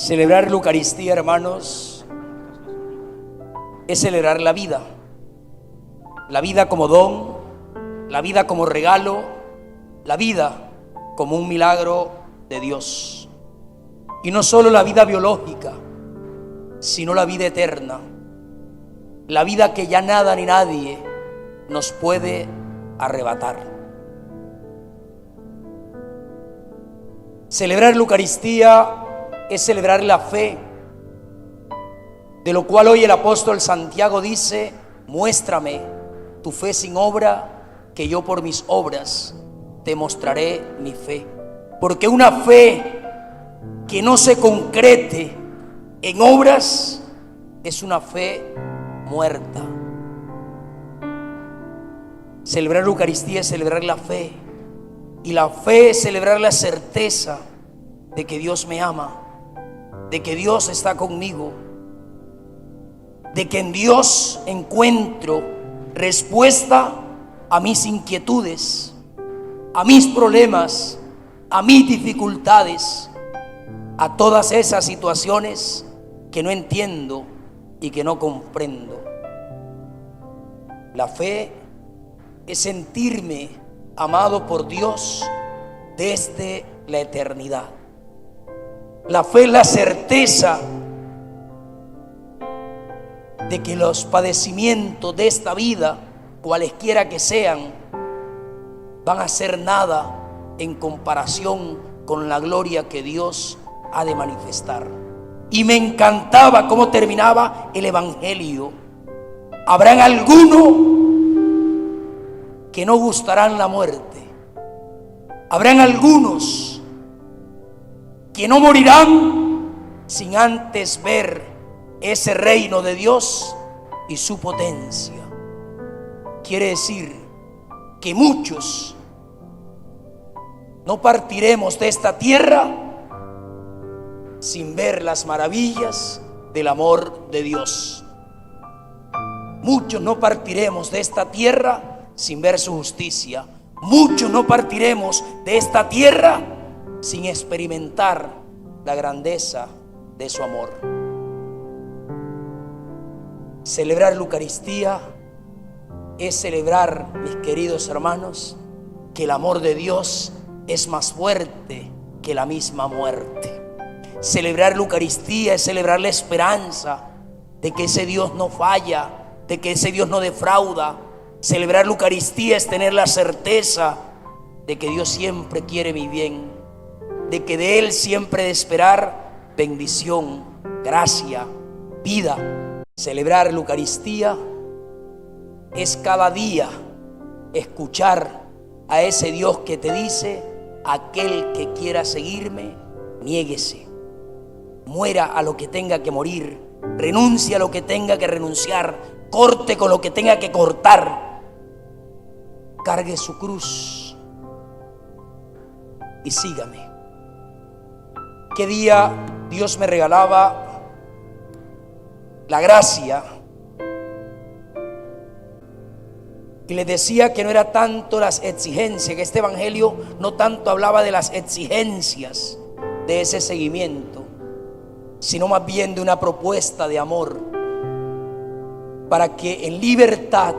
Celebrar la Eucaristía, hermanos, es celebrar la vida como don, la vida como regalo, la vida como un milagro de Dios. Y no solo la vida biológica, sino la vida eterna, la vida que ya nada ni nadie nos puede arrebatar. Celebrar la Eucaristía es celebrar la fe, de lo cual hoy el apóstol Santiago dice: muéstrame tu fe sin obra, que yo por mis obras te mostraré mi fe. Porque una fe que no se concrete en obras es una fe muerta. Celebrar la Eucaristía es celebrar la fe, y la fe es celebrar la certeza de que Dios me ama, de que Dios está conmigo, de que en Dios encuentro respuesta a mis inquietudes, a mis problemas, a mis dificultades, a todas esas situaciones que no entiendo y que no comprendo. La fe es sentirme amado por Dios desde la eternidad. La fe es la certeza de que los padecimientos de esta vida, cualesquiera que sean, van a ser nada en comparación con la gloria que Dios ha de manifestar. Y me encantaba cómo terminaba el Evangelio. Habrán algunos que no gustarán la muerte. Habrán algunos que no morirán sin antes ver ese reino de Dios y su potencia. Quiere decir que muchos no partiremos de esta tierra sin ver las maravillas del amor de Dios. Muchos no partiremos de esta tierra sin ver su justicia. Muchos no partiremos de esta tierra sin experimentar la grandeza de su amor. Celebrar la Eucaristía es celebrar, mis queridos hermanos, que el amor de Dios es más fuerte que la misma muerte. Celebrar la Eucaristía es celebrar la esperanza de que ese Dios no falla, de que ese Dios no defrauda. Celebrar la Eucaristía es tener la certeza de que Dios siempre quiere mi bien, de que de Él siempre he de esperar bendición, gracia, vida. Celebrar la Eucaristía es cada día escuchar a ese Dios que te dice: aquel que quiera seguirme, niéguese, muera a lo que tenga que morir, renuncie a lo que tenga que renunciar, corte con lo que tenga que cortar, cargue su cruz y sígame. ¿Qué día Dios me regalaba la gracia y les decía que no era tanto las exigencias, que este evangelio no tanto hablaba de las exigencias de ese seguimiento, sino más bien de una propuesta de amor para que en libertad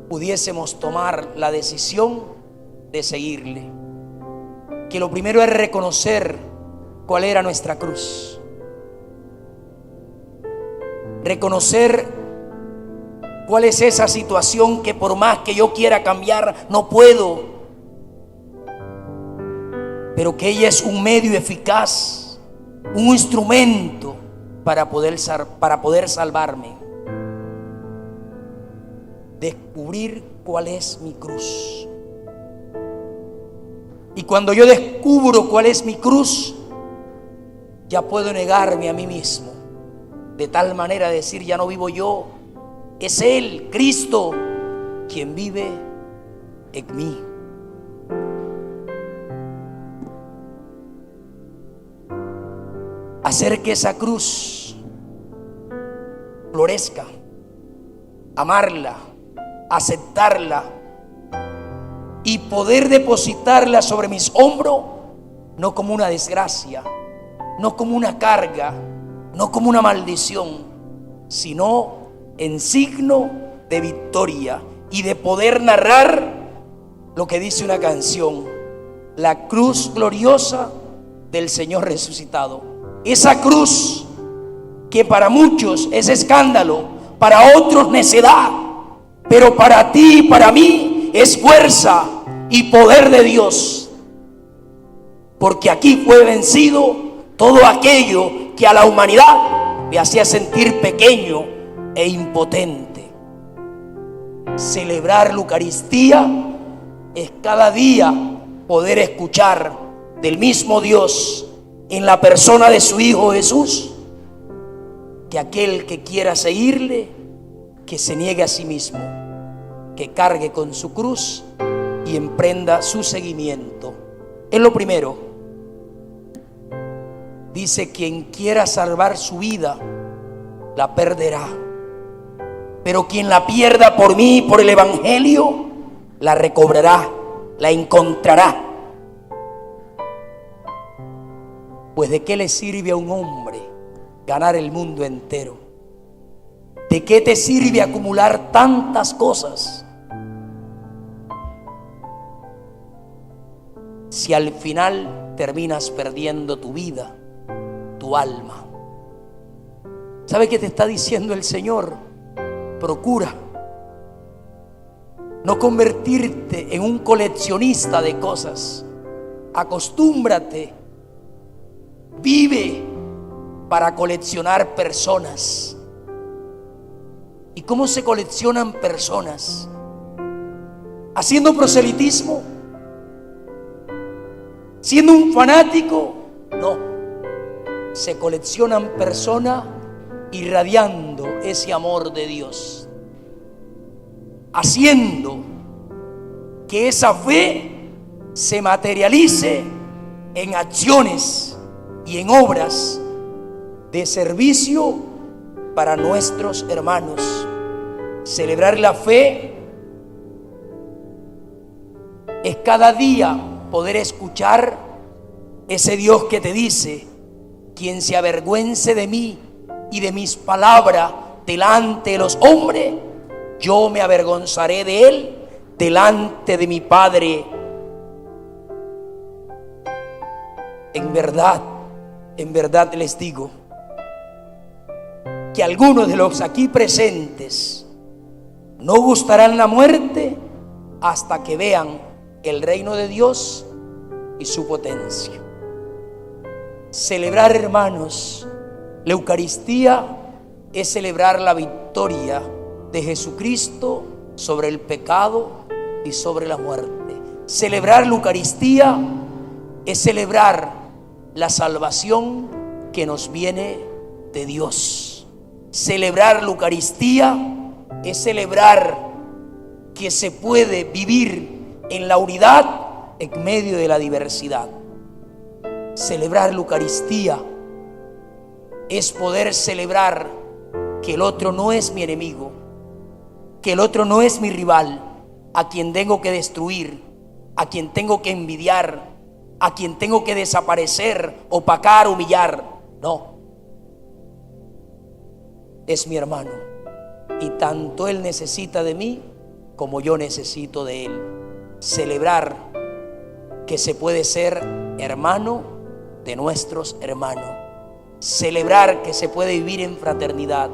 pudiésemos tomar la decisión de seguirle? Que lo primero es reconocer cuál era nuestra cruz, reconocer cuál es esa situación que por más que yo quiera cambiar no puedo, pero que ella es un medio eficaz, un instrumento para poder salvarme. Descubrir cuál es mi cruz. Y cuando yo descubro cuál es mi cruz, ya puedo negarme a mí mismo, de tal manera decir: ya no vivo yo, es Él, Cristo, quien vive en mí. Hacer que esa cruz florezca, amarla, aceptarla y poder depositarla sobre mis hombros, no como una desgracia, no como una carga, no como una maldición, sino en signo de victoria y de poder narrar lo que dice una canción: la cruz gloriosa del Señor resucitado. Esa cruz que para muchos es escándalo, para otros necedad, pero para ti y para mí es fuerza y poder de Dios, porque aquí fue vencido todo aquello que a la humanidad le hacía sentir pequeño e impotente. Celebrar la Eucaristía es cada día poder escuchar del mismo Dios en la persona de su Hijo Jesús, que aquel que quiera seguirle, que se niegue a sí mismo, que cargue con su cruz y emprenda su seguimiento. Es lo primero. Dice: quien quiera salvar su vida, la perderá. Pero quien la pierda por mí y por el Evangelio, la recobrará, la encontrará. Pues ¿de qué le sirve a un hombre ganar el mundo entero? ¿De qué te sirve acumular tantas cosas si al final terminas perdiendo tu vida, tu alma? ¿Sabe qué te está diciendo el Señor? Procura no convertirte en un coleccionista de cosas. Acostúmbrate, vive para coleccionar personas. ¿Y cómo se coleccionan personas? ¿Haciendo proselitismo? ¿Siendo un fanático? No. Se coleccionan personas irradiando ese amor de Dios, haciendo que esa fe se materialice en acciones y en obras de servicio para nuestros hermanos. Celebrar la fe es cada día poder escuchar ese Dios que te dice: quien se avergüence de mí y de mis palabras delante de los hombres, yo me avergonzaré de él delante de mi Padre. En verdad les digo que algunos de los aquí presentes no gustarán la muerte hasta que vean el reino de Dios y su potencia. Celebrar, hermanos, la Eucaristía es celebrar la victoria de Jesucristo sobre el pecado y sobre la muerte. Celebrar la Eucaristía es celebrar la salvación que nos viene de Dios. Celebrar la Eucaristía es celebrar que se puede vivir en la unidad en medio de la diversidad. Celebrar la Eucaristía es poder celebrar que el otro no es mi enemigo, que el otro no es mi rival, a quien tengo que destruir, a quien tengo que envidiar, a quien tengo que desaparecer, opacar, humillar. No, es mi hermano, y tanto él necesita de mí como yo necesito de él. Celebrar que se puede ser hermano de nuestros hermanos. Celebrar que se puede vivir en fraternidad.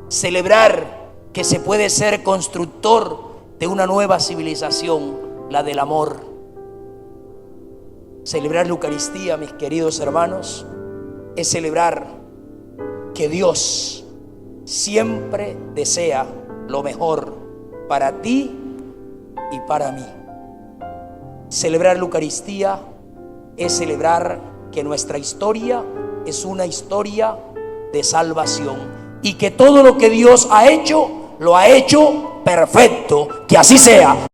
Celebrar que se puede ser constructor de una nueva civilización, la del amor. Celebrar la Eucaristía, mis queridos hermanos, es celebrar que Dios siempre desea lo mejor para ti y para mí. Celebrar la Eucaristía es celebrar que nuestra historia es una historia de salvación y que todo lo que Dios ha hecho, lo ha hecho perfecto. Que así sea.